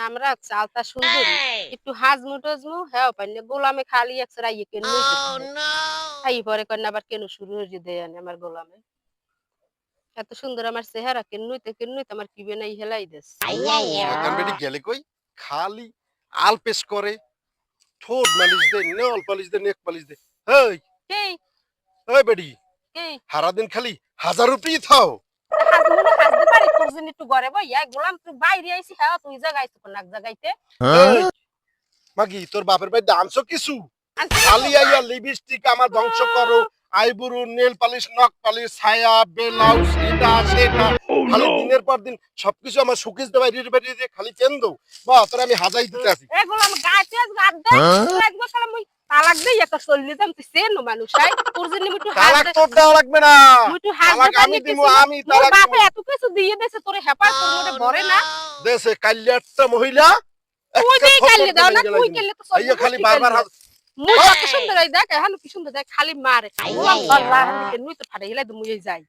নাম রাখছে আলতা সুন্দরী। একটু হাজমু টাজমু হ্যাঁ পাইলে গোলামে খালি একসরা ইয়ে কেন খাই পরে কন্যা আবার কেন শুরু হয়ে দেয় আমার গোলামে। এত সুন্দর আমার চেহারা কেন নইতে আমার কি বেনাই হেলাই দেশ। শয়তান বেটি গেলে কই খালি আলপেশ করে ঠোঁট মালিশ দে নেল পালিশ দে নেক পালিশ দে হেই কে ওই বেটি কে সারাদিন খালি 1000 রুপি থাও হাজমু না হাজতে পারি তোর জন্য একটু ঘরে বইয়া গোলাম তুই বাইরে আইছি হ্যাঁ তুই জায়গাইছ কোন এক জায়গাইতে এই মাগি তোর বাপের বাড়িতে আনছো কিছু খালি আইয়া লিপস্টিক আমার ধ্বংস করো আইবুরু নেল পালিশ নখ পালিশ ছায়া ব্লাউজ এটা সেটা খালি দিনের পর দিন সবকিছু আমার শুকিস দেবাই রিট খালি চেন দো বা তোর আমি হাজাই দিতে আছি এ গোলাম গাইতে গাদ দে লাগবো শালা মুই তালাক দেই একটা চললি যাম তুই সেন মানুষ আই তোর জন্য মুই একটু তালাক তোর দেওয়া লাগবে না মুই একটু হাত তালাক আমি দিমু আমি তোর তালাক বাপে এত কিছু দিয়ে দেছে তোরে হেপার তোর মনে ভরে না দেশে কাল্যাটটা মহিলা তুই দেই কাল্লে দাও না তুই কেলে তো আইয়া খালি বারবার মুই কত সুন্দর এই দেখ এখন কি সুন্দর দেখ খালি মারে গোলাম আল্লাহ হাতে নুই তো ফাটাই গেলে মুই যাই